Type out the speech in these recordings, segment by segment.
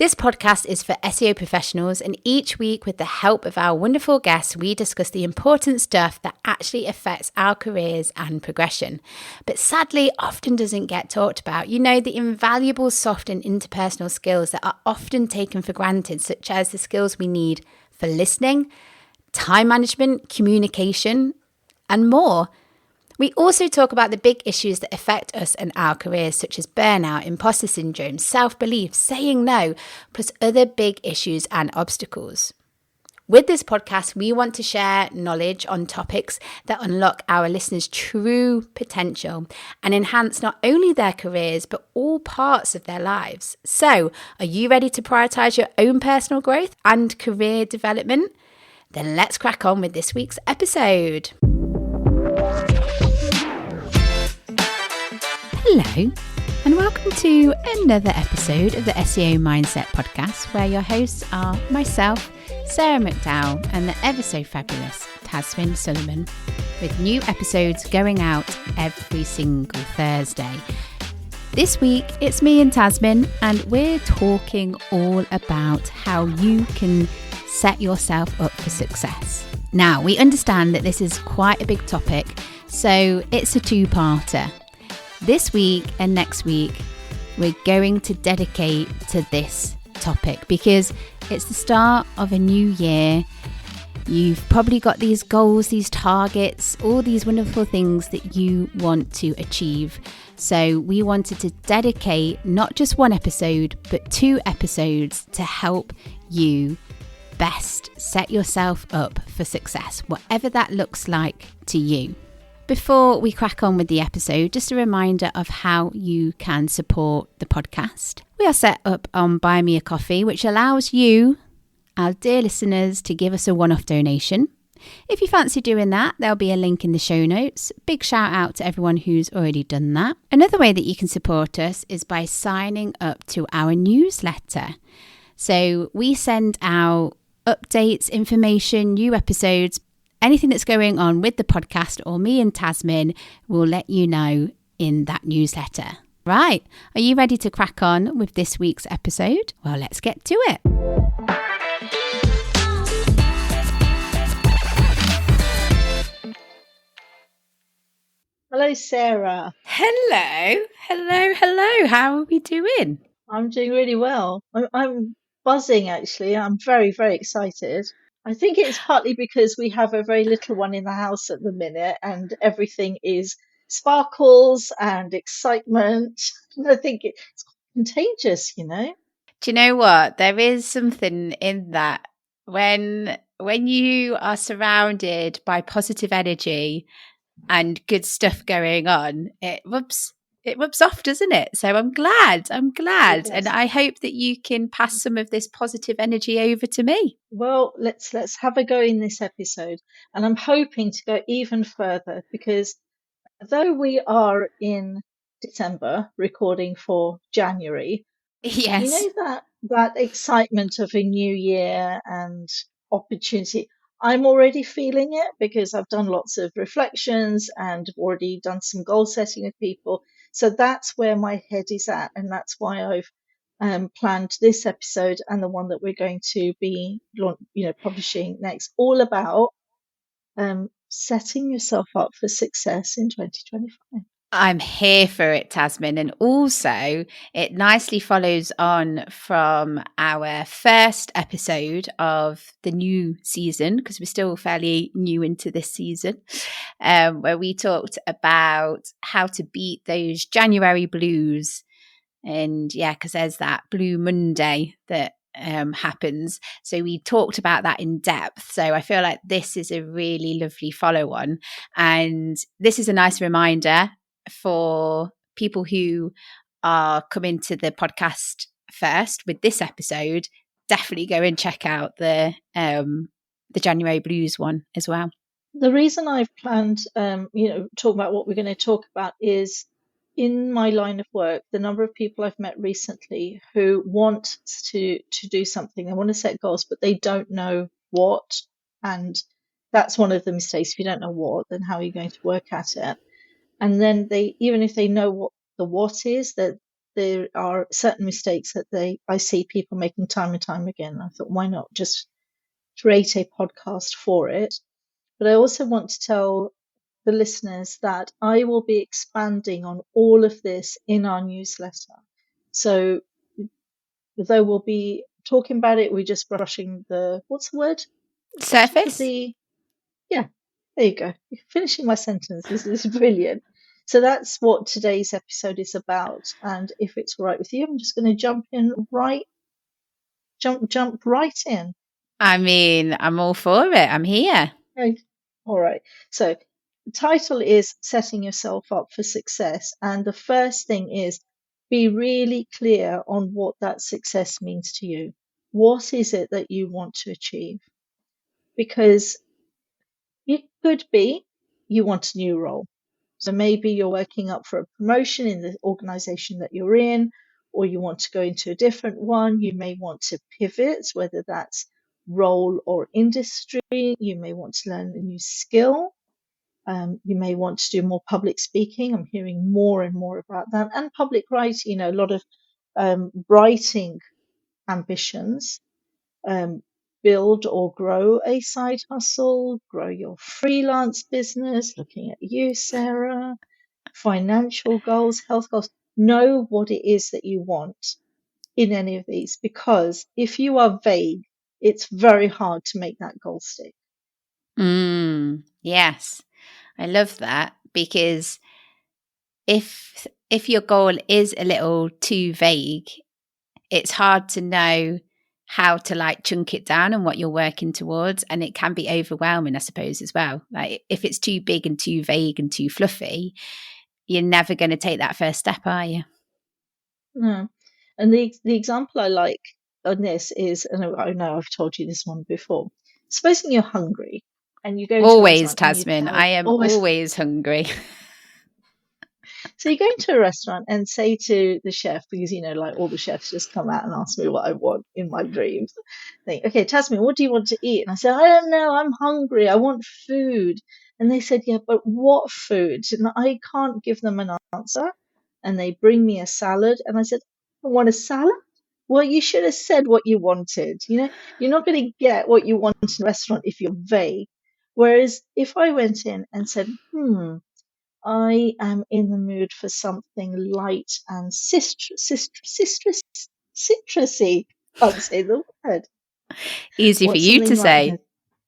This podcast is for SEO professionals, and each week, with the help of our wonderful guests, we discuss the important stuff that actually affects our careers and progression, but sadly often doesn't get talked about. You know, the invaluable soft and interpersonal skills that are often taken for granted, such as the skills we need for listening, time management, communication, and more. We also talk about the big issues that affect us and our careers, such as burnout, imposter syndrome, self-belief, saying no, plus other big issues and obstacles. With this podcast, we want to share knowledge on topics that unlock our listeners' true potential and enhance not only their careers, but all parts of their lives. So, are you ready to prioritize your own personal growth and career development? Then let's crack on with this week's episode. Hello, and welcome to another episode of the SEO Mindset podcast, where your hosts are myself, Sarah McDowell, and the ever so fabulous Tazmin Suleman, with new episodes going out every single Thursday. This week, it's me and Tazmin, and we're talking all about how you can set yourself up for success. Now, we understand that this is quite a big topic, so it's a two-parter. This week and next week, we're going to dedicate to this topic because it's the start of a new year. You've probably got these goals, these targets, all these wonderful things that you want to achieve. So we wanted to dedicate not just one episode, but 2 episodes to help you best set yourself up for success, whatever that looks like to you. Before we crack on with the episode, just a reminder of how you can support the podcast. We are set up on Buy Me a Coffee, which allows you, our dear listeners, to give us a one-off donation. If you fancy doing that, there'll be a link in the show notes. Big shout out to everyone who's already done that. Another way that you can support us is by signing up to our newsletter. So we send out updates, information, new episodes, anything that's going on with the podcast, or me and Tazmin will let you know in that newsletter. Right, are you ready to crack on with this week's episode? Well, let's get to it. Hello, Sarah. Hello. How are we doing? I'm doing really well. I'm buzzing, actually. I'm very, very excited. I think it's partly because we have a very little one in the house at the minute and everything is sparkles and excitement. I think it's contagious, you know? Do you know what? There is something in that when you are surrounded by positive energy and good stuff going on, it rubs off, doesn't it? So I'm glad. Yes. And I hope that you can pass some of this positive energy over to me. Well, let's have a go in this episode. And I'm hoping to go even further because though we are in December recording for January, Yes. you know that excitement of a new year and opportunity. I'm already feeling it because I've done lots of reflections and already done some goal setting with people. So that's where my head is at, and that's why I've planned this episode and the one that we're going to be, publishing next, all about setting yourself up for success in 2025. I'm here for it, Tazmin. And also, it nicely follows on from our first episode of the new season, because we're still fairly new into this season, where we talked about how to beat those January blues. And yeah, because there's that Blue Monday that happens. So we talked about that in depth. So I feel like this is a really lovely follow on. And this is a nice reminder for people who are coming to the podcast first with this episode. Definitely go and check out the January Blues one as well. The reason I've planned, talk about what we're going to talk about is in my line of work, the number of people I've met recently who want to do something. They want to set goals, but they don't know what. And that's one of the mistakes. If you don't know what, then how are you going to work at it? And then even if they know what the what is, that there are certain mistakes that I see people making time and time again. I thought, why not just create a podcast for it? But I also want to tell the listeners that I will be expanding on all of this in our newsletter. So though we'll be talking about it, we're just brushing the, what's the word? Top of Surface? the, yeah, there you go. You're finishing my sentence. This is brilliant. So that's what today's episode is about. And if it's all right with you, I'm just going to jump right in. I mean, I'm all for it. I'm here. Right. All right. So the title is Setting Yourself Up for Success. And the first thing is be really clear on what that success means to you. What is it that you want to achieve? Because it could be you want a new role. So maybe you're working up for a promotion in the organization that you're in, or you want to go into a different one. You may want to pivot, whether that's role or industry. You may want to learn a new skill. You may want to do more public speaking. I'm hearing more and more about that. And public writing, a lot of writing ambitions. Build or grow a side hustle, grow your freelance business, looking at you, Sarah, financial goals, health goals. Know what it is that you want in any of these, because if you are vague, it's very hard to make that goal stick. Yes, I love that, because if your goal is a little too vague, it's hard to know how to like chunk it down and what you're working towards, and it can be overwhelming, I suppose, as well. Like if it's too big and too vague and too fluffy, you're never going to take that first step, are you? No. And the example I like on this is, and I know I've told you this one before. Supposing you're hungry and you go into a Always, restaurant and you Tazmin. tell I am always hungry. So you go into a restaurant and say to the chef, because like all the chefs just come out and ask me what I want in my dreams. Think, okay, Tasmin, what do you want to eat? And I said, I don't know, I'm hungry, I want food. And they said, yeah, but what food? And I can't give them an answer. And they bring me a salad, and I said, I want a salad. Well, you should have said what you wanted. You're not going to get what you want in a restaurant if you're vague. Whereas if I went in and said, I am in the mood for something light and citrusy. Can't say the word. Easy for What's you something to light?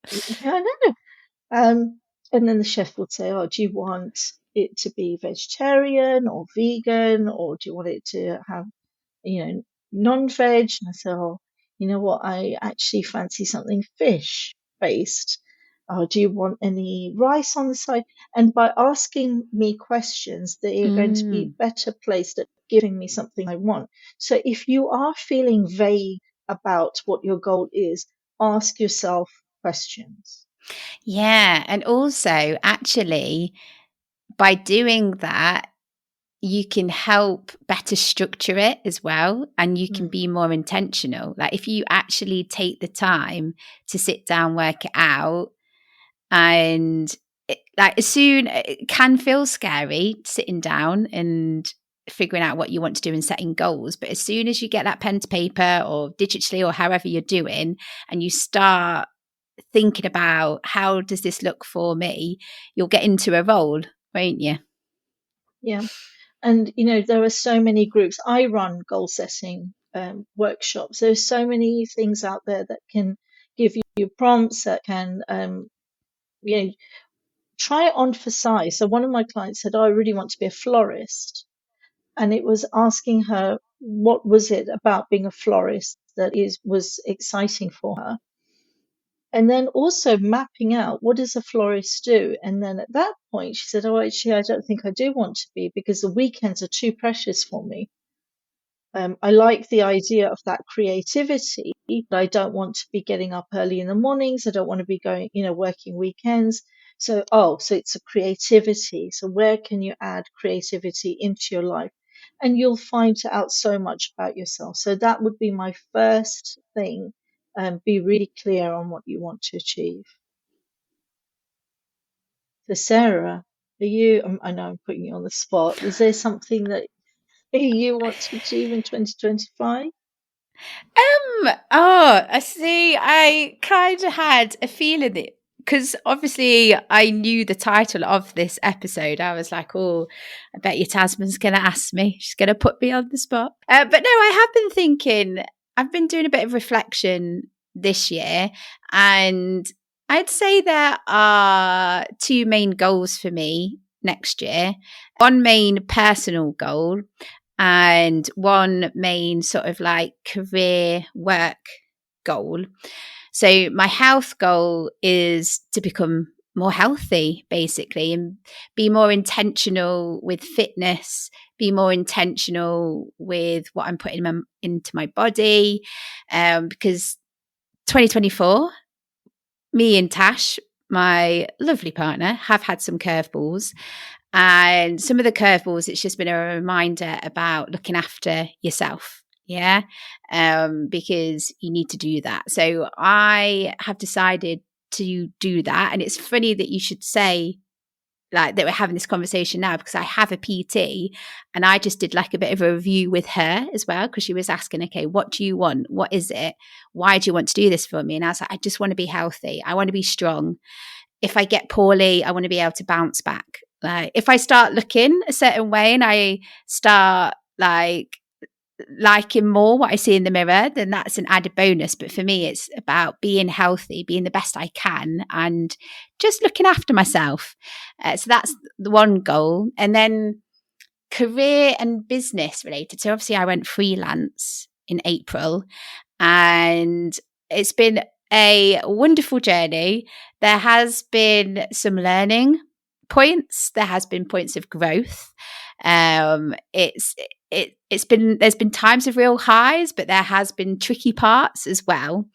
say. Yeah, I know. And then the chef would say, "Oh, do you want it to be vegetarian or vegan, or do you want it to have, non-veg?" And I said, "Oh, you know what? I actually fancy something fish based. Do you want any rice on the side?" And by asking me questions, they are going to be better placed at giving me something I want. So if you are feeling vague about what your goal is, ask yourself questions. Yeah. And also, actually, by doing that, you can help better structure it as well, and you can Mm. be more intentional. Like if you actually take the time to sit down, work it out, and it can feel scary sitting down and figuring out what you want to do and setting goals. But as soon as you get that pen to paper or digitally or however you're doing, and you start thinking about how does this look for me, you'll get into a role, won't you? Yeah. And, there are so many groups. I run goal setting workshops. There's so many things out there that can give you prompts that can, try it on for size. So one of my clients said, "Oh, I really want to be a florist." And it was asking her, what was it about being a florist that was exciting for her? And then also mapping out, what does a florist do? And then at that point, she said, "Oh, actually, I don't think I do want to be, because the weekends are too precious for me. I like the idea of that creativity, but I don't want to be getting up early in the mornings. I don't want to be going, working weekends. So it's a creativity. So where can you add creativity into your life? And you'll find out so much about yourself. So that would be my first thing. Be really clear on what you want to achieve. So Sarah, I know I'm putting you on the spot. Is there something that you want to achieve in 2025? I see. I kind of had a feeling that because obviously I knew the title of this episode, I was like, oh, I bet you Tasman's going to ask me. She's going to put me on the spot. But no, I have been thinking, I've been doing a bit of reflection this year, and I'd say there are two main goals for me next year. One main personal goal and one main sort of like career work goal. So my health goal is to become more healthy, basically, and be more intentional with fitness, be more intentional with what I'm putting into my body. Because 2024, me and Tash, my lovely partner, have had some curveballs. And some of the curveballs, it's just been a reminder about looking after yourself. Yeah. Because you need to do that. So I have decided to do that. And it's funny that you should say like that we're having this conversation now, because I have a PT and I just did like a bit of a review with her as well, because she was asking, okay, what do you want? What is it? Why do you want to do this for me? And I was like, I just want to be healthy. I want to be strong. If I get poorly, I want to be able to bounce back. Like if I start looking a certain way and I start like liking more what I see in the mirror, then that's an added bonus. But for me, it's about being healthy, being the best I can, and just looking after myself. So that's the one goal. And then career and business related. So obviously I went freelance in April, and it's been a wonderful journey. There has been some learning points. There has been points of growth. It's been, there's been times of real highs, but there has been tricky parts as well.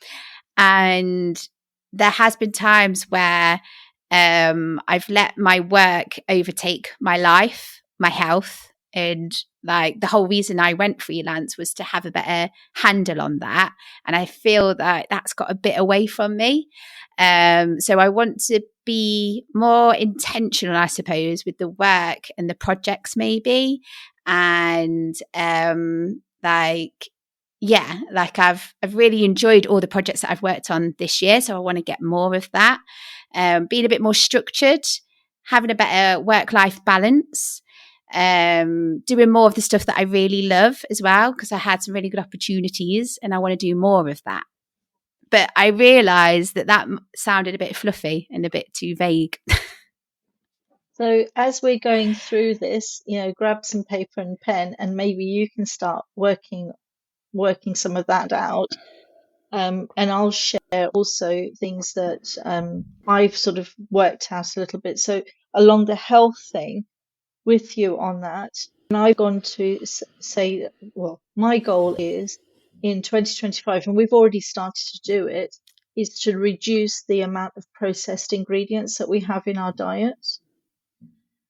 And there has been times where I've let my work overtake my life, my health, and like the whole reason I went freelance was to have a better handle on that. And I feel that that's got a bit away from me. So I want to be more intentional, I suppose, with the work and the projects maybe. And like I've really enjoyed all the projects that I've worked on this year. So I want to get more of that. Being a bit more structured, having a better work-life balance, doing more of the stuff that I really love as well, because I had some really good opportunities and I want to do more of that. But I realised that sounded a bit fluffy and a bit too vague. So as we're going through this, grab some paper and pen, and maybe you can start working some of that out. And I'll share also things that I've sort of worked out a little bit. So along the health thing with you on that, and I've gone to say, well, my goal is in 2025, and we've already started to do it, is to reduce the amount of processed ingredients that we have in our diets.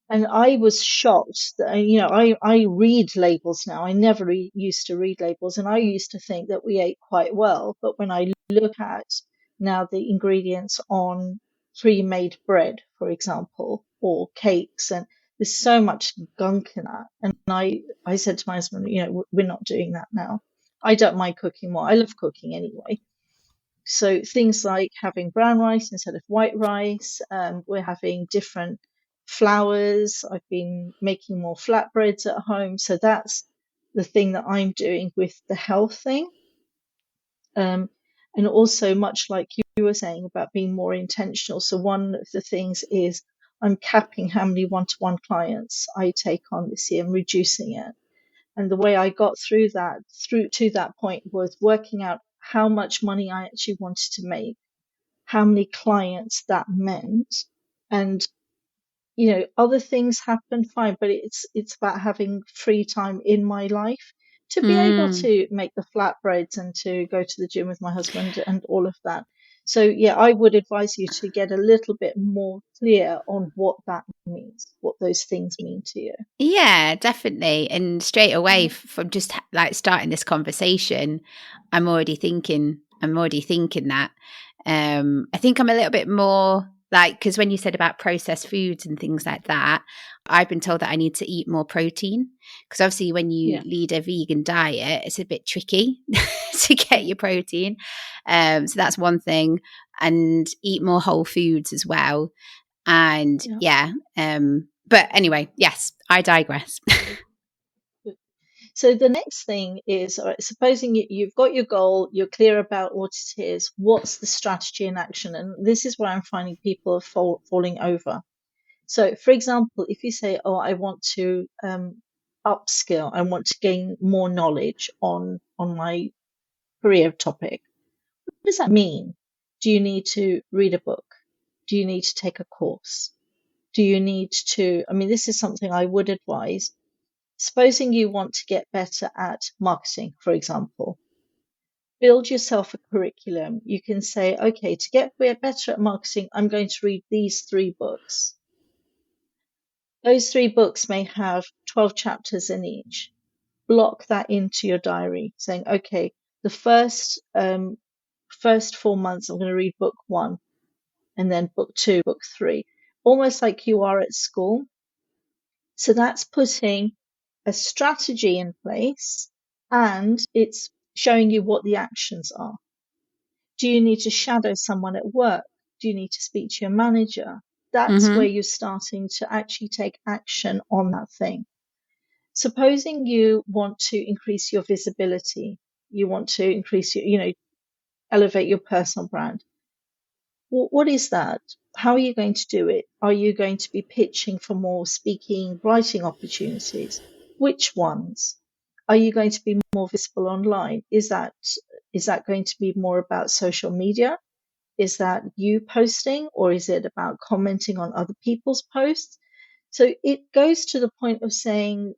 And I was shocked that, I read labels now. I never used to read labels, and I used to think that we ate quite well. But when I look at now the ingredients on pre-made bread, for example, or cakes, and there's so much gunk in that. And I said to my husband, we're not doing that now. I don't mind cooking more. I love cooking anyway. So things like having brown rice instead of white rice. We're having different flours. I've been making more flatbreads at home. So that's the thing that I'm doing with the health thing. And also, much like you were saying about being more intentional. So one of the things is I'm capping how many one-to-one clients I take on this year and reducing it. And the way I got through to that point was working out how much money I actually wanted to make, how many clients that meant. And, other things happen fine, but it's about having free time in my life to be able to make the flatbreads and to go to the gym with my husband and all of that. So yeah, I would advise you to get a little bit more clear on what that means, what those things mean to you. Yeah, definitely. And straight away from just like starting this conversation, I'm already thinking that. I think I'm a little bit more Like, because when you said about processed foods and things like that, I've been told that I need to eat more protein. Because obviously, when you Yeah. lead a vegan diet, it's a bit tricky to get your protein. So that's one thing. And eat more whole foods as well. And Yeah. but anyway, yes, I digress. So the next thing is, all right, supposing you've got your goal, you're clear about what it is, what's the strategy in action? And this is where I'm finding people are falling over. So, for example, if you say, "Oh, I want to upskill, I want to gain more knowledge on my career topic," what does that mean? Do you need to read a book? Do you need to take a course? Do you need to? I mean, this is something I would advise. Supposing you want to get better at marketing, for example, build yourself a curriculum. You can say, okay, to get better at marketing, I'm going to read these 3 books. Those 3 books may have 12 chapters in each. Block that into your diary, saying, okay, the first 4 months, I'm going to read book 1, and then book 2, book 3, almost like you are at school. So that's putting a strategy in place, and it's showing you what the actions are. Do you need to shadow someone at work? Do you need to speak to your manager? That's where you're starting to actually take action on that thing. Supposing you want to increase your visibility, you want to increase your, elevate your personal brand. What is that? How are you going to do it? Are you going to be pitching for more speaking, writing opportunities? Which ones? Are you going to be more visible online? Is that going to be more about social media? Is that you posting, or is it about commenting on other people's posts? So it goes to the point of saying,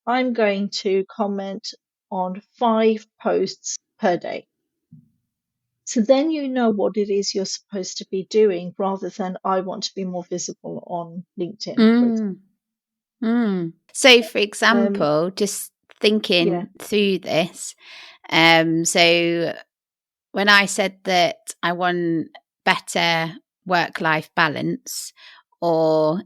I'm going to comment on 5 posts per day. So then you know what it is you're supposed to be doing, rather than I want to be more visible on LinkedIn, for example. So, for Um, example, just yeah, thinking through this, so when I said that I want better work-life balance, or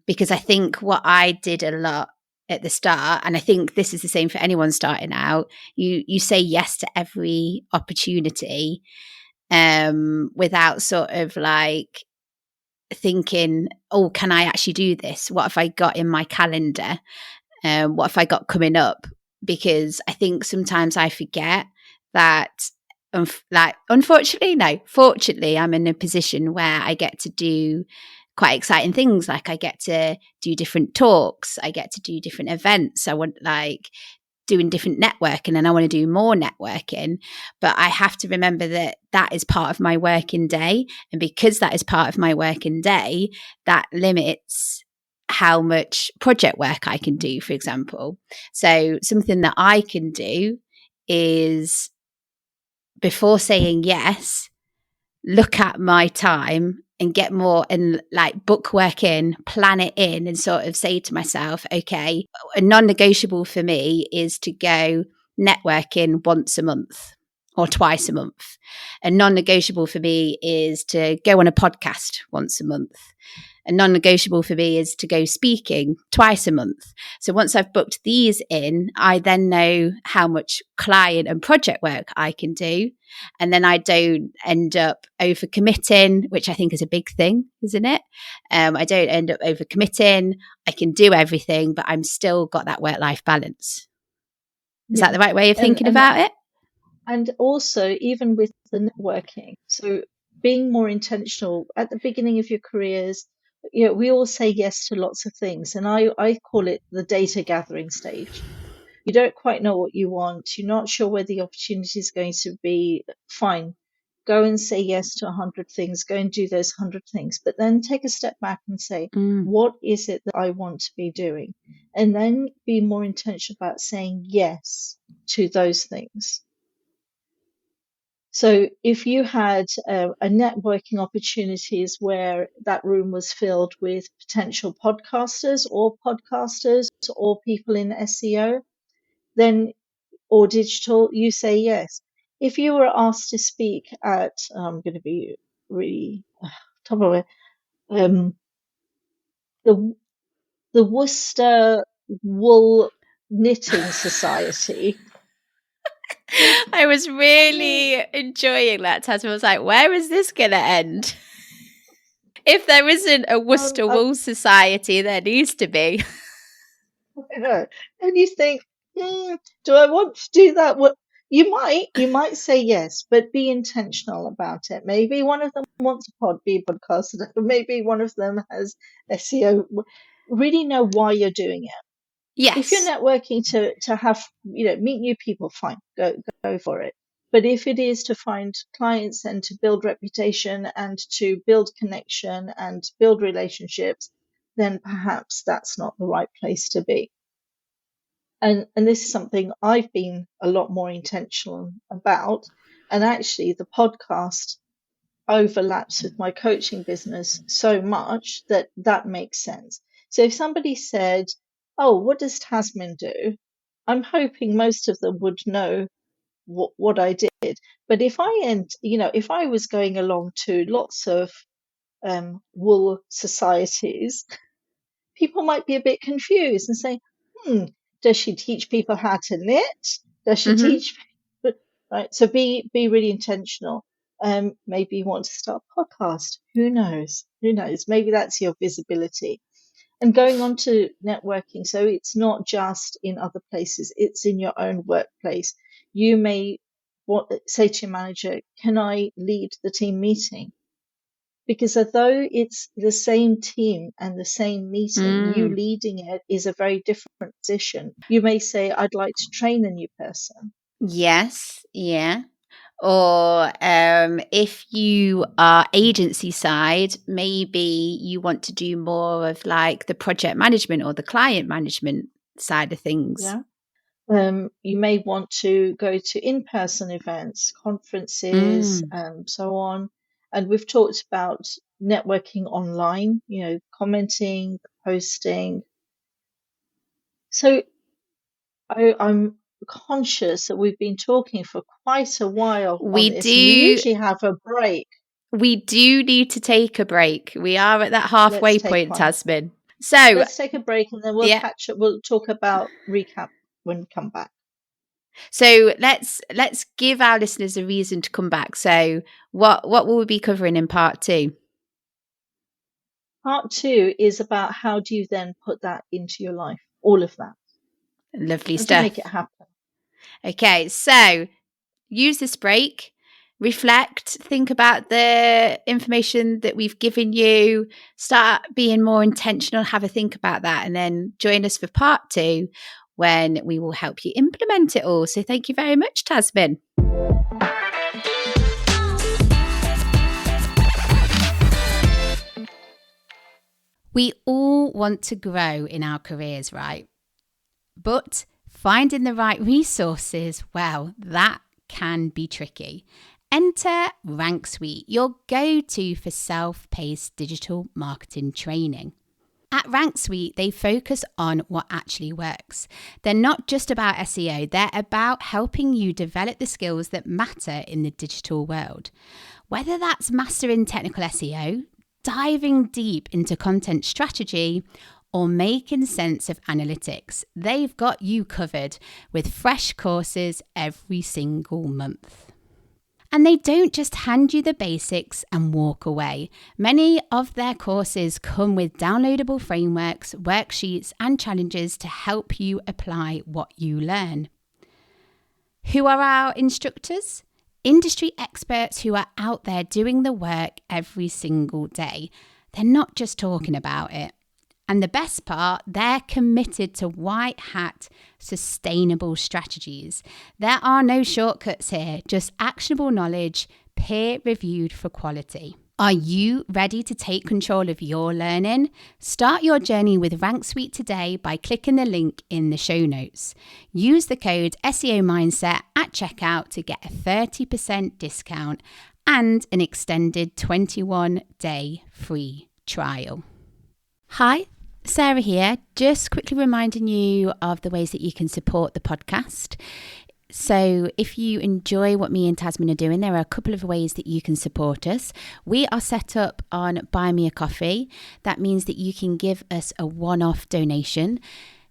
because I think what I did a lot at the start, and I think this is the same for anyone starting out, you say yes to every opportunity without sort of like thinking, oh, can I actually do this? What have I got in my calendar? What have I got coming up? Because I think sometimes I forget that, fortunately, I'm in a position where I get to do quite exciting things. Like I get to do different talks, I get to do different events. I want doing different networking, and I want to do more networking. But I have to remember that that is part of my working day. And because that is part of my working day, that limits how much project work I can do, for example. So something that I can do is, before saying yes, look at my time and get more and like book work in, plan it in, and sort of say to myself, okay, a non-negotiable for me is to go networking once a month or twice a month. A non-negotiable for me is to go on a podcast once a month. A non-negotiable for me is to go speaking twice a month. So once I've booked these in, I then know how much client and project work I can do. And then I don't end up overcommitting, which I think is a big thing, isn't it? I don't end up overcommitting. I can do everything, but I'm still got that work-life balance. Is that yeah. the right way of And thinking about it? and also, even with the networking, so being more intentional at the beginning of your careers. We all say yes to lots of things, and I call it the data gathering stage. You don't quite know what you want. You're not sure where the opportunity is going to be. Fine. Go and say yes to 100 things. Go and do those 100 things. But then take a step back and say, what is it that I want to be doing? And then be more intentional about saying yes to those things. So if you had a networking opportunities where that room was filled with potential podcasters or people in SEO, then or digital, you say yes. If you were asked to speak at, I'm going to be really Tupperware, um, the the Worcester Wool Knitting Society. I was really enjoying that, Tasman. I was like, where is this going to end? If there isn't a Worcester Wool Society, there needs to be. And you think, do I want to do that? What you might say yes, but be intentional about it. Maybe one of them wants to be a podcaster. Maybe one of them has SEO. Really know why you're doing it. If you're Yes. networking to have, meet new people, fine, go for it. But if it is to find clients and to build reputation and to build connection and build relationships, then perhaps that's not the right place to be. And this is something I've been a lot more intentional about. And actually, the podcast overlaps with my coaching business so much that makes sense. So if somebody said, "Oh, what does Tazmin do?" I'm hoping most of them would know what I did. But if if I was going along to lots of wool societies, people might be a bit confused and say, does she teach people how to knit? Does she teach? Right. So be really intentional. Maybe you want to start a podcast. Who knows? Who knows? Maybe that's your visibility. And going on to networking. So it's not just in other places. It's in your own workplace. You may say to your manager, can I lead the team meeting? Because although it's the same team and the same meeting, you leading it is a very different position. You may say, I'd like to train a new person. Yes. Yeah. Or if you are agency side, maybe you want to do more of like the project management or the client management side of things. Yeah. You may want to go to in-person events, conferences, so on. And we've talked about networking online, commenting, posting. So I'm conscious that we've been talking for quite a while on this. And we usually have a break. We do need to take a break. We are at that halfway point, Tazmin. So let's take a break and then we'll catch up. We'll talk about recap when we come back. So let's give our listeners a reason to come back. So what will we be covering in part 2? Part 2 is about how do you then put that into your life, all of that. Lovely stuff. To make it happen. Okay, so use this break, reflect, think about the information that we've given you, start being more intentional, have a think about that, and then join us for part 2 when we will help you implement it all. So thank you very much, Tazmin. We all want to grow in our careers, right? But finding the right resources, well, that can be tricky. Enter Rank Suite, your go-to for self-paced digital marketing training. At Rank Suite, they focus on what actually works. They're not just about SEO, they're about helping you develop the skills that matter in the digital world. Whether that's mastering technical SEO, diving deep into content strategy, or making sense of analytics, they've got you covered with fresh courses every single month. And they don't just hand you the basics and walk away. Many of their courses come with downloadable frameworks, worksheets, and challenges to help you apply what you learn. Who are our instructors? Industry experts who are out there doing the work every single day. They're not just talking about it. And the best part, they're committed to white hat, sustainable strategies. There are no shortcuts here, just actionable knowledge, peer-reviewed for quality. Are you ready to take control of your learning? Start your journey with Rank Suite today by clicking the link in the show notes. Use the code SEO Mindset at checkout to get a 30% discount and an extended 21-day free trial. Hi, Sarah here, just quickly reminding you of the ways that you can support the podcast. So, if you enjoy what me and Tazmin are doing, there are a couple of ways that you can support us. We are set up on Buy Me a Coffee. That means that you can give us a one-off donation.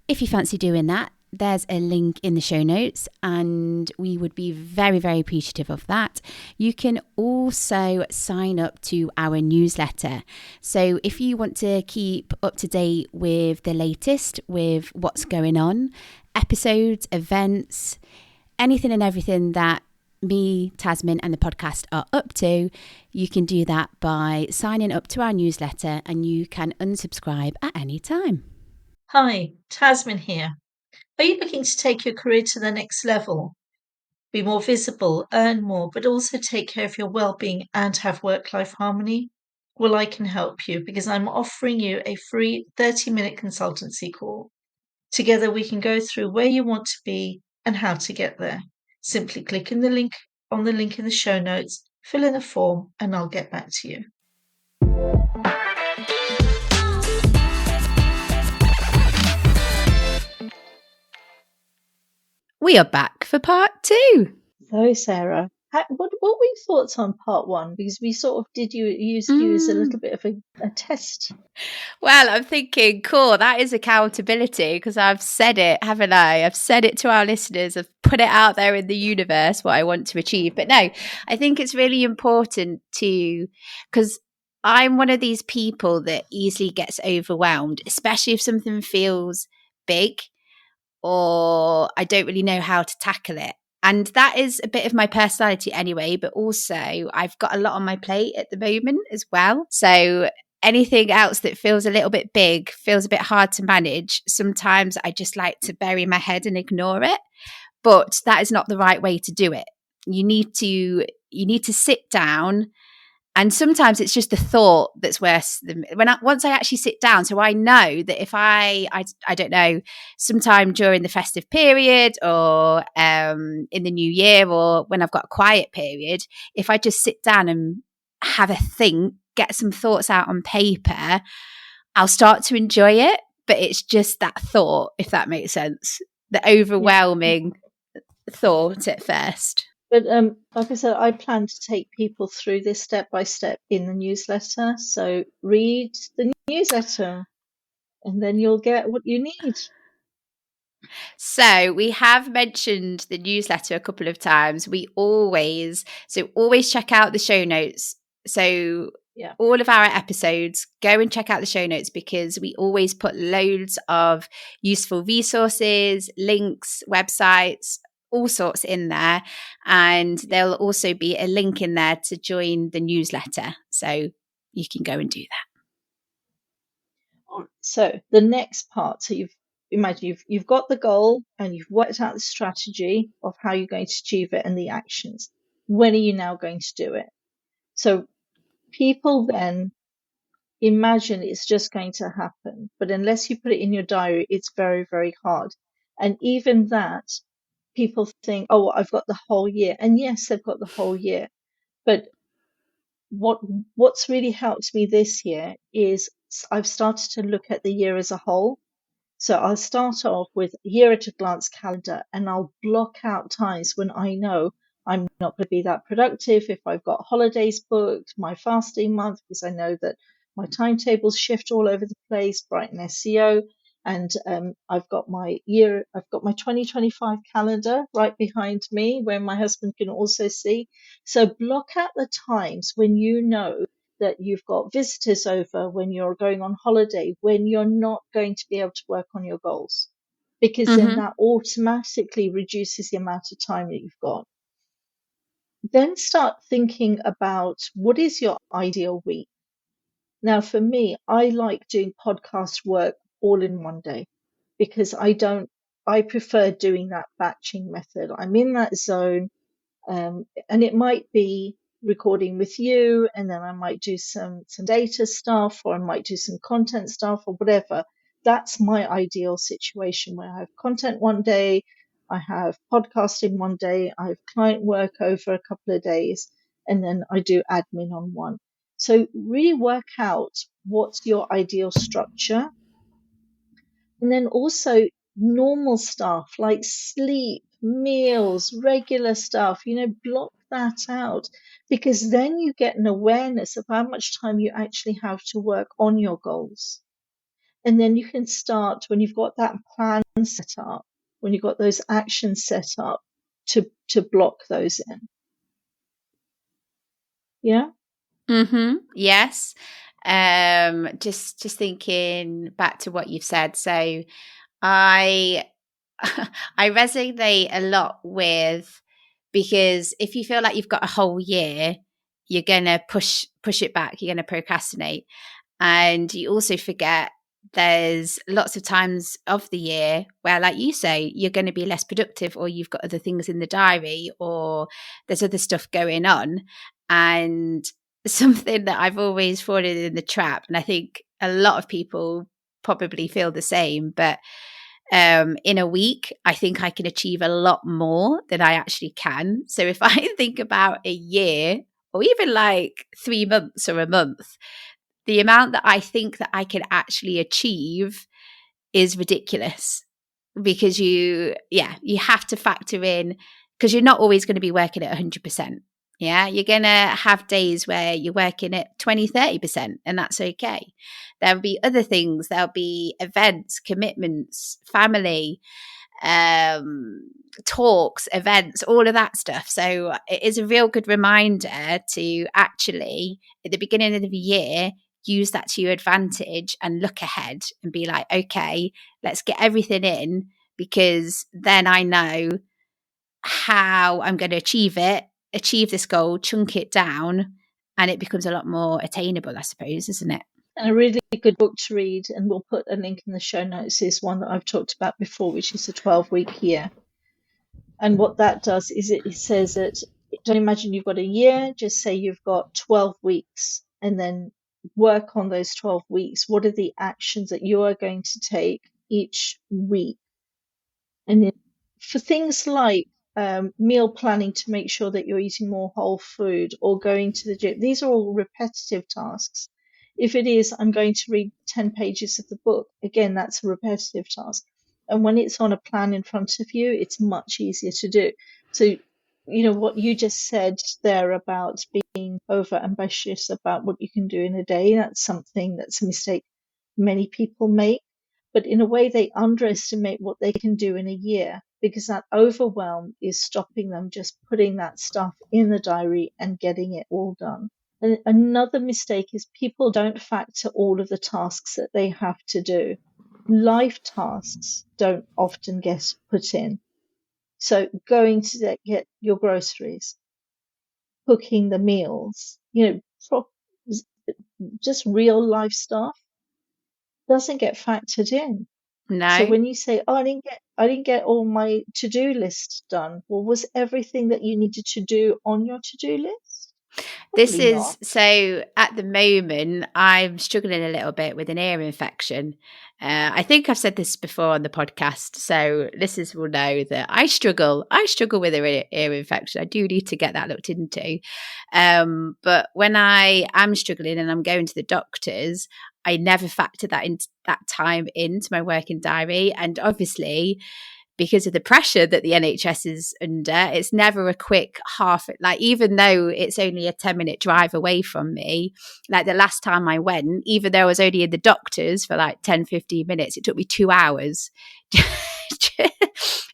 If you fancy doing that, there's a link in the show notes, and we would be very, very appreciative of that. You can also sign up to our newsletter. So if you want to keep up to date with the latest, with what's going on, episodes, events, anything and everything that me, Tazmin, and the podcast are up to, you can do that by signing up to our newsletter, and you can unsubscribe at any time. Hi, Tazmin here. Are you looking to take your career to the next level? Be more visible, earn more, but also take care of your well-being and have work-life harmony? Well, I can help you because I'm offering you a free 30-minute consultancy call. Together we can go through where you want to be and how to get there. Simply click on the link in the show notes, fill in a form, and I'll get back to you. We are back for part 2. So, Sarah, what were your thoughts on part 1? Because we sort of did use you as a little bit of a test. Well, I'm thinking, cool, that is accountability, because I've said it, haven't I? I've said it to our listeners. I've put it out there in the universe, what I want to achieve. But no, I think it's really important because I'm one of these people that easily gets overwhelmed, especially if something feels big or I don't really know how to tackle it. And that is a bit of my personality anyway, but also I've got a lot on my plate at the moment as well. So anything else that feels a little bit big, feels a bit hard to manage, sometimes I just like to bury my head and ignore it. But that is not the right way to do it. You need to sit down, and sometimes it's just the thought that's worse than once I actually sit down. So I know that if I don't know, sometime during the festive period or in the new year or when I've got a quiet period, if I just sit down and have a think, get some thoughts out on paper, I'll start to enjoy it. But it's just that thought, if that makes sense, the overwhelming thought at first. But like I said, I plan to take people through this step by step in the newsletter. So read the newsletter and then you'll get what you need. So we have mentioned the newsletter a couple of times. Always check out the show notes. So all of our episodes, go and check out the show notes, because we always put loads of useful resources, links, websites, all sorts in there. And there'll also be a link in there to join the newsletter. So you can go and do that. So the next part, so you've got the goal and you've worked out the strategy of how you're going to achieve it and the actions. When are you now going to do it? So people then imagine it's just going to happen, but unless you put it in your diary, it's very, very hard. And even that, people think, oh, I've got the whole year. And yes, they've got the whole year. But what's really helped me this year is I've started to look at the year as a whole. So I'll start off with year at a glance calendar, and I'll block out times when I know I'm not going to be that productive. If I've got holidays booked, my fasting month, because I know that my timetables shift all over the place, Brighton SEO, and I've got my 2025 calendar right behind me where my husband can also see. So block out the times when you know that you've got visitors over, when you're going on holiday, when you're not going to be able to work on your goals, because then that automatically reduces the amount of time that you've got. Then start thinking about what is your ideal week. Now, for me, I like doing podcast work all in one day because I prefer doing that batching method. I'm in that zone. And it might be recording with you, and then I might do some data stuff, or I might do some content stuff, or whatever. That's my ideal situation where I have content one day, I have podcasting one day, I have client work over a couple of days, and then I do admin on one. So really work out what's your ideal structure. And then also normal stuff like sleep, meals, regular stuff, block that out, because then you get an awareness of how much time you actually have to work on your goals. And then you can start, when you've got that plan set up, when you've got those actions set up, to block those in. Yeah. Yes. Just thinking back to what you've said. So I I resonate a lot with, because if you feel like you've got a whole year, you're gonna push it back, you're gonna procrastinate. And you also forget there's lots of times of the year where, like you say, you're going to be less productive, or you've got other things in the diary, or there's other stuff going on. And something that I've always fallen in the trap, and I think a lot of people probably feel the same, but in a week, I think I can achieve a lot more than I actually can. So if I think about a year, or even like 3 months or a month, the amount that I think that I can actually achieve is ridiculous, because you have to factor in, because you're not always going to be working at 100%. Yeah, you're going to have days where you're working at 20-30%, and that's okay. There'll be other things, there'll be events, commitments, family, talks, events, all of that stuff. So it is a real good reminder to actually, at the beginning of the year, use that to your advantage and look ahead and be like, okay, let's get everything in, because then I know how I'm going to achieve this goal, chunk it down, and it becomes a lot more attainable, I suppose, isn't it? And a really good book to read, and we'll put a link in the show notes, is one that I've talked about before, which is the 12-week year. And what that does is it says that, don't imagine you've got a year, just say you've got 12 weeks, and then work on those 12 weeks. What are the actions that you are going to take each week? And then for things like meal planning, to make sure that you're eating more whole food, or going to the gym, these are all repetitive tasks. If it is, I'm going to read 10 pages of the book, again, that's a repetitive task. And when it's on a plan in front of you, it's much easier to do. So, what you just said there about being over ambitious about what you can do in a day, that's a mistake many people make. But in a way, they underestimate what they can do in a year, because that overwhelm is stopping them just putting that stuff in the diary and getting it all done. And another mistake is people don't factor all of the tasks that they have to do. Life tasks don't often get put in. So going to get your groceries, cooking the meals, just real life stuff doesn't get factored in. No. So when you say, "Oh, I didn't get all my to-do list done," well, was everything that you needed to do on your to-do list? This Probably is not. so at the moment, I'm struggling a little bit with an ear infection. I think I've said this before on the podcast, so listeners will know that I struggle with an ear infection. I do need to get that looked into. But when I am struggling and I'm going to the doctors, I never factor that time into my working diary. And obviously, because of the pressure that the NHS is under, it's never a quick even though it's only a 10-minute drive away from me, like the last time I went, even though I was only in the doctors for like 10-15 minutes, it took me 2 hours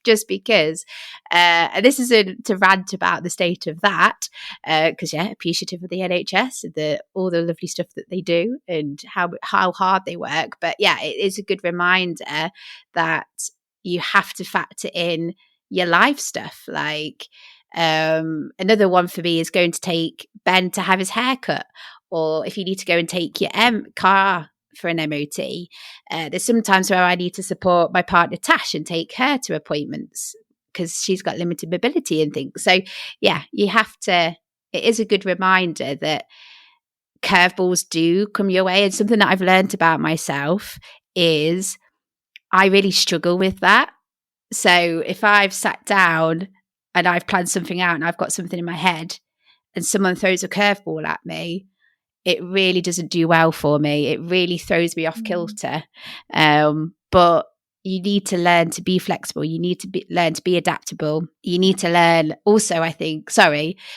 just because, and this isn't to rant about the state of that, because appreciative of the NHS and all the lovely stuff that they do and how hard they work. But it is a good reminder that you have to factor in your life stuff. Like another one for me is going to take Ben to have his hair cut, or if you need to go and take your car for an MOT. There's sometimes where I need to support my partner Tash and take her to appointments because she's got limited mobility and things. So you have to, it is a good reminder that curveballs do come your way. And something that I've learned about myself is I really struggle with that. So if I've sat down and I've planned something out and I've got something in my head and someone throws a curveball at me, it really doesn't do well for me. It really throws me off kilter. But you need to learn to be flexible. You need to learn to be adaptable. You need to learn also, I think,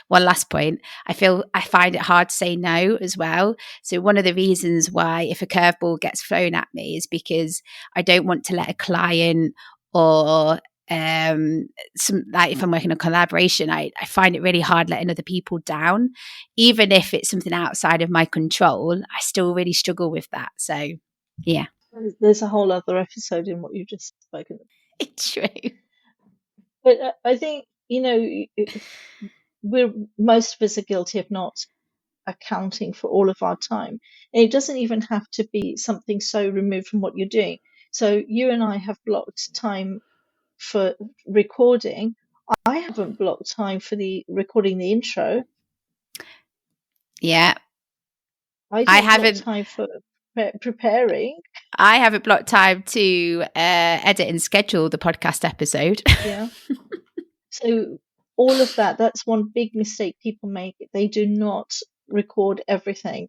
one last point. I find it hard to say no as well. So one of the reasons why if a curveball gets thrown at me is because I don't want to let a client or if I'm working on collaboration, I find it really hard letting other people down. Even if it's something outside of my control, I still really struggle with that. So yeah. There's a whole other episode in what you've just spoken about. It's true. But I think, most of us are guilty of not accounting for all of our time. And it doesn't even have to be something so removed from what you're doing. So you and I have blocked time for recording. I haven't blocked time for recording the intro. Yeah. I don't block time for preparing. I haven't blocked time to edit and schedule the podcast episode. Yeah. So all of that's one big mistake people make. They do not record everything.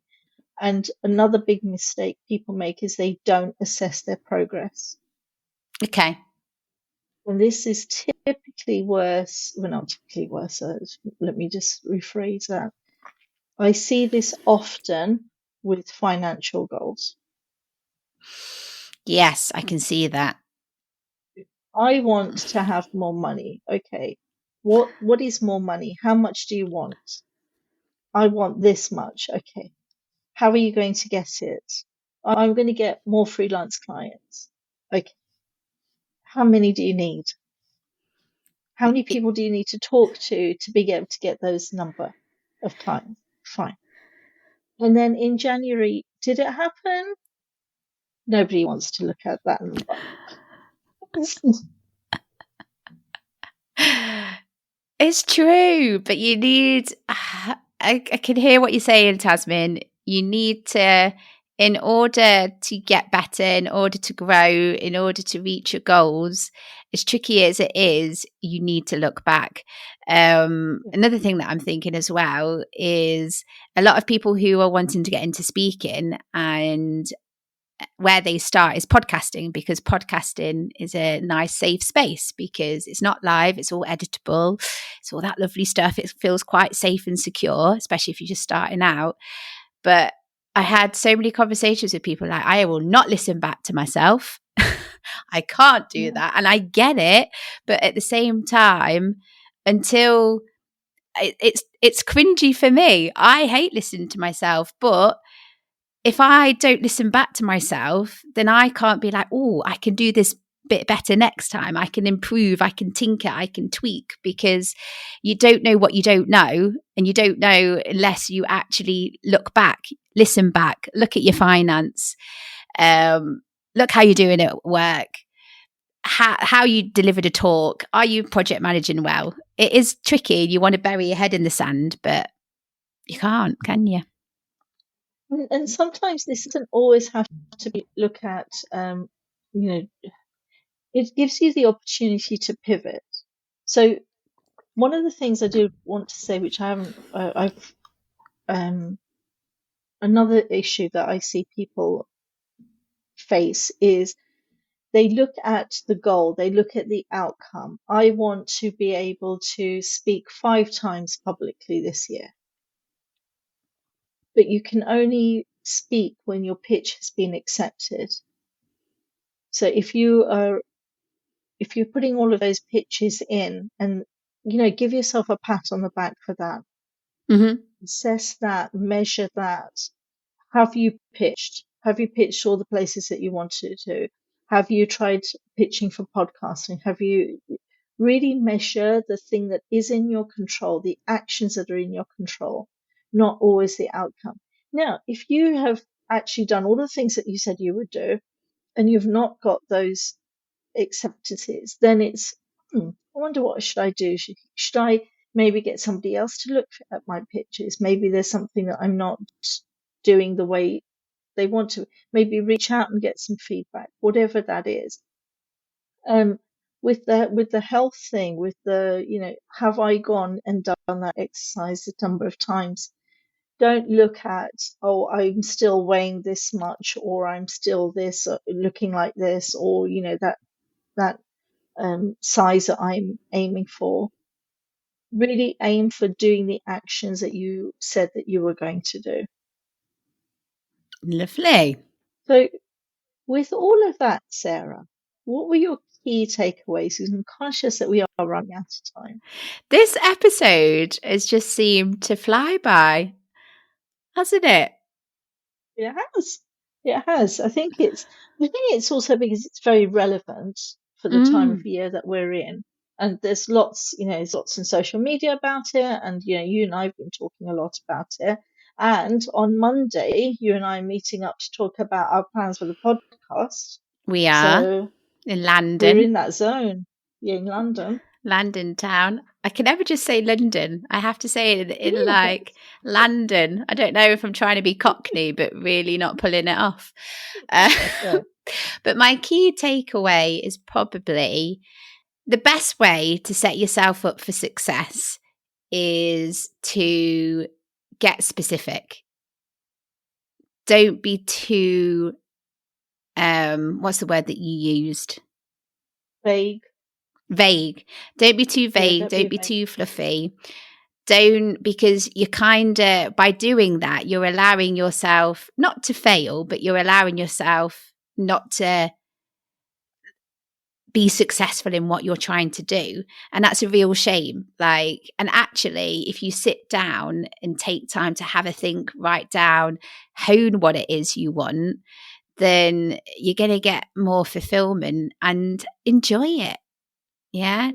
And another big mistake people make is they don't assess their progress. Okay. And this is typically worse. Well, not typically worse. Let me just rephrase that. I see this often with financial goals. Yes, I can see that. I want to have more money. Okay. What is more money? How much do you want? I want this much. Okay. How are you going to get it? I'm going to get more freelance clients. Okay. How many do you need? How many people do you need to talk to be able to get those number of clients? Fine. And then in January, did it happen? Nobody wants to look at that number. It's true, but you need, I can hear what you're saying, Tazmin. You need to, in order to get better, in order to grow, in order to reach your goals, as tricky as it is, you need to look back. Another thing that I'm thinking as well is a lot of people who are wanting to get into speaking, and where they start is podcasting, because podcasting is a nice safe space because it's not live, it's all editable, it's all that lovely stuff. It feels quite safe and secure, especially if you're just starting out. But I had so many conversations with people like, I will not listen back to myself. I can't do that. And I get it. But at the same time, until it's cringy for me. I hate listening to myself, but if I don't listen back to myself, then I can't be like, oh, I can do this bit better next time. I can improve, I can tinker, I can tweak, because you don't know what you don't know. And you don't know unless you actually look back, listen back, look at your finance, look how you're doing at work, how you delivered a talk. Are you project managing well? It is tricky. You want to bury your head in the sand, but you can't, can you? And sometimes this doesn't always have to be look at, it gives you the opportunity to pivot. So one of the things I do want to say, which I haven't, another issue that I see people face is they look at the goal, they look at the outcome. I want to be able to speak 5 times publicly this year. But you can only speak when your pitch has been accepted. So if you're putting all of those pitches in, and give yourself a pat on the back for that. Mm-hmm. Assess that, measure that. Have you pitched? Have you pitched all the places that you wanted to? Have you tried pitching for podcasting? Have you really measure the thing that is in your control, the actions that are in your control, not always the outcome? Now, if you have actually done all the things that you said you would do, and you've not got those acceptances, then it's, I wonder what should I do? Should I maybe get somebody else to look at my pitches? Maybe there's something that I'm not doing the way they want to. Maybe reach out and get some feedback, whatever that is. With the health thing, with the, have I gone and done that exercise a number of times? Don't look at, oh, I'm still weighing this much, or I'm still this, looking like this, or, that that size that I'm aiming for, really aim for doing the actions that you said that you were going to do. Lovely. So, with all of that, Sarah, what were your key takeaways? Because I'm conscious that we are running out of time. This episode has just seemed to fly by, hasn't it? It has. It has. I think it's also because it's very relevant for the time of year that we're in. And there's lots, there's lots in social media about it. And, you and I have been talking a lot about it. And on Monday, you and I are meeting up to talk about our plans for the podcast. We are So in we're London. in that zone. You're in London. London town. I can never just say London. I have to say it in Yeah. like London. I don't know if I'm trying to be Cockney, but really not pulling it off. Yeah. But my key takeaway is probably the best way to set yourself up for success is to get specific. Don't be too, what's the word that you used? Vague. Vague. Don't be too vague. Don't be too fluffy. Because you're kind of, by doing that, you're allowing yourself not to fail, but you're allowing yourself not to be successful in what you're trying to do. And that's a real shame. And actually, if you sit down and take time to have a think, write down, hone what it is you want, then you're going to get more fulfillment and enjoy it. Yeah.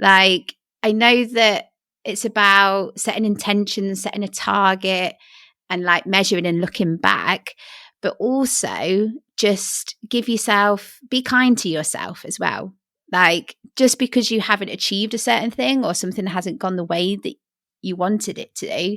I know that it's about setting intentions, setting a target, and measuring and looking back, but also just be kind to yourself as well. Just because you haven't achieved a certain thing or something hasn't gone the way that you wanted it to,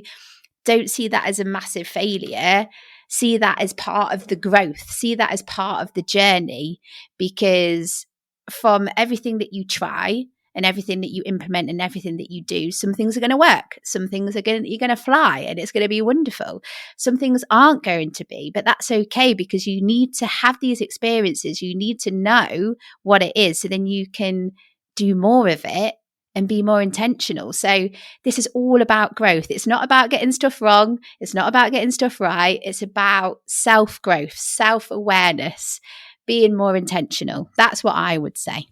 don't see that as a massive failure. See that as part of the growth. See that as part of the journey, because from everything that you try and everything that you implement and everything that you do, some things are going to work. Some things you're going to fly and it's going to be wonderful. Some things aren't going to be, but that's okay, because you need to have these experiences. You need to know what it is so then you can do more of it and be more intentional. So this is all about growth. It's not about getting stuff wrong. It's not about getting stuff right. It's about self-growth, self-awareness, being more intentional. That's what I would say.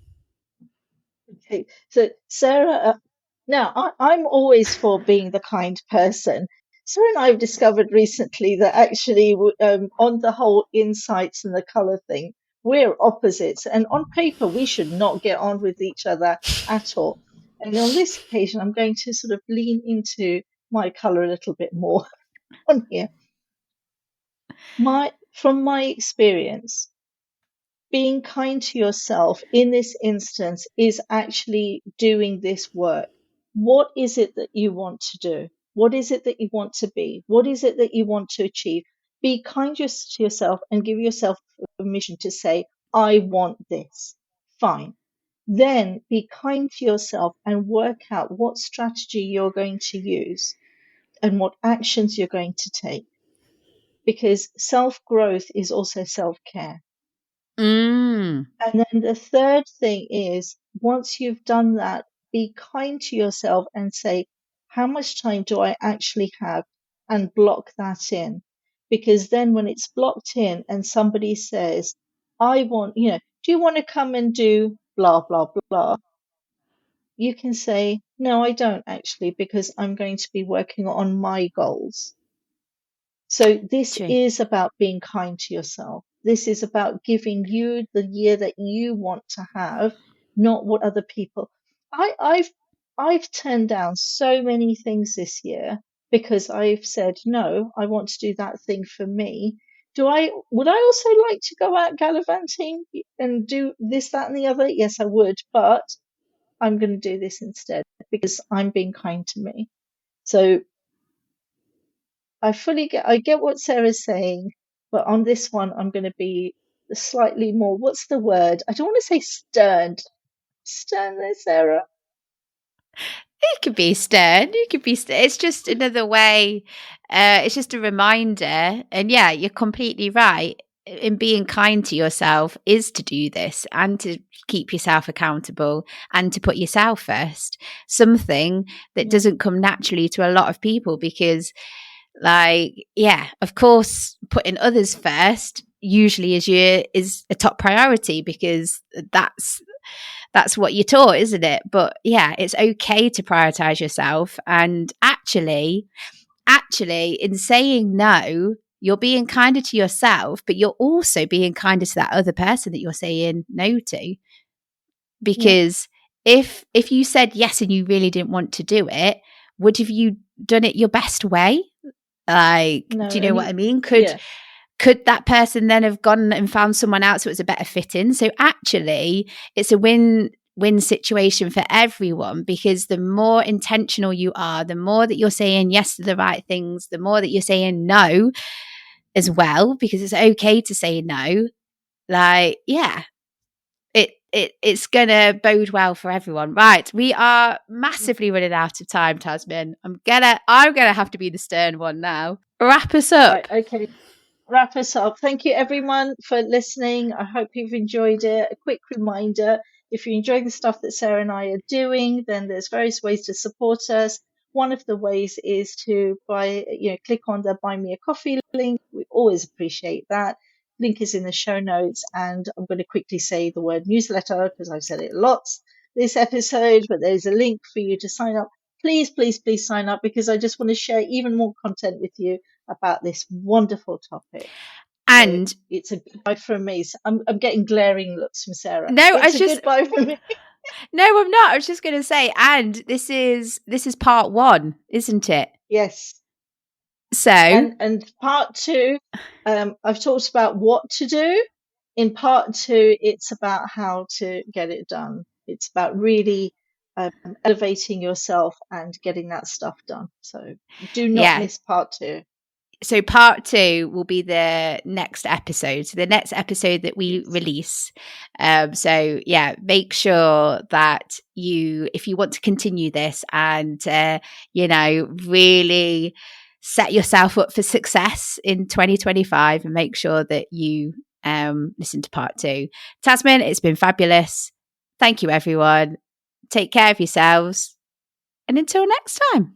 Okay. So, Sarah, now I'm always for being the kind person. Sarah and I have discovered recently that actually, on the whole insights and the color thing, we're opposites. And on paper, we should not get on with each other at all. And on this occasion, I'm going to sort of lean into my color a little bit more on here. From my experience, being kind to yourself in this instance is actually doing this work. What is it that you want to do? What is it that you want to be? What is it that you want to achieve? Be kind to yourself and give yourself permission to say, I want this. Fine. Then be kind to yourself and work out what strategy you're going to use and what actions you're going to take. Because self growth is also self care. And then the third thing is, once you've done that, be kind to yourself and say, how much time do I actually have? And block that in. Because then when it's blocked in and somebody says, do you want to come and do blah, blah, blah? You can say, no, I don't actually, because I'm going to be working on my goals. So this is about being kind to yourself. This is about giving you the year that you want to have, not what other people. I've turned down so many things this year because I've said no, I want to do that thing for me. Would I also like to go out gallivanting and do this, that, and the other? Yes, I would, but I'm going to do this instead because I'm being kind to me. So I get what Sarah's saying, but on this one, I'm going to be slightly more, what's the word? I don't want to say stern. Stern there, Sarah. You could be stern. It's just another way. It's just a reminder. And yeah, you're completely right. in being kind to yourself is to do this and to keep yourself accountable and to put yourself first. Something that doesn't come naturally to a lot of people because, like, of course, putting others first usually is a top priority because that's what you're taught, isn't it? But it's okay to prioritize yourself. And actually, in saying no, you're being kinder to yourself, but you're also being kinder to that other person that you're saying no to. Because if you said yes and you really didn't want to do it, would have you done it your best way? Like, No, do you know what I mean? Yeah. Could that person then have gone and found someone else that was a better fit in? So actually, it's a win-win situation for everyone, because the more intentional you are, the more that you're saying yes to the right things, the more that you're saying no as well, because it's okay to say no. Like, it's gonna bode well for everyone. Right, we are massively running out of time, Tazmin. I'm gonna have to be the stern one now. Wrap us up. Right. Okay. Wrap us up. Thank you, everyone, for listening. I hope you've enjoyed it. A quick reminder, if you enjoy the stuff that Sarah and I are doing, then there's various ways to support us. One of the ways is to click on the Buy Me a Coffee link. We always appreciate that. Link is in the show notes. And I'm going to quickly say the word newsletter because I've said it lots this episode, but there's a link for you to sign up. Please, please, please sign up, because I just want to share even more content with you about this wonderful topic. And so it's a goodbye from me. So I'm getting glaring looks from Sarah. No, it's goodbye from me. No, I'm not. I was just going to say, and this is part 1, isn't it? Yes. So and part 2, I've talked about what to do. In part 2, it's about how to get it done. It's about really elevating yourself and getting that stuff done. So do not miss part 2. So part 2 will be the next episode. So the next episode that we release. So make sure that if you want to continue this and, really set yourself up for success in 2025, and make sure that you listen to part 2. Tazmin, it's been fabulous. Thank you, everyone. Take care of yourselves. And until next time.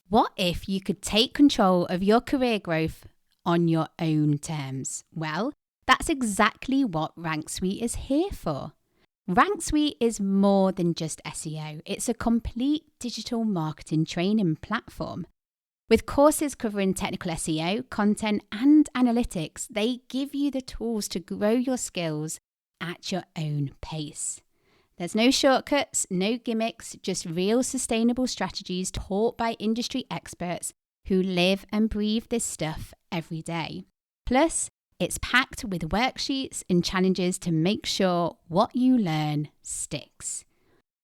What if you could take control of your career growth on your own terms? Well, that's exactly what Rank Suite is here for. Rank Suite is more than just SEO. It's a complete digital marketing training platform. With courses covering technical SEO, content, and analytics, they give you the tools to grow your skills at your own pace. There's no shortcuts, no gimmicks, just real sustainable strategies taught by industry experts who live and breathe this stuff every day. Plus, it's packed with worksheets and challenges to make sure what you learn sticks.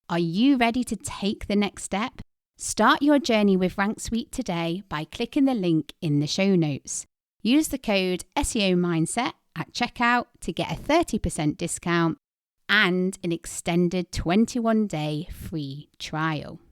Are you ready to take the next step? Start your journey with Rank Suite today by clicking the link in the show notes. Use the code SEO Mindset at checkout to get a 30% discount and an extended 21-day free trial.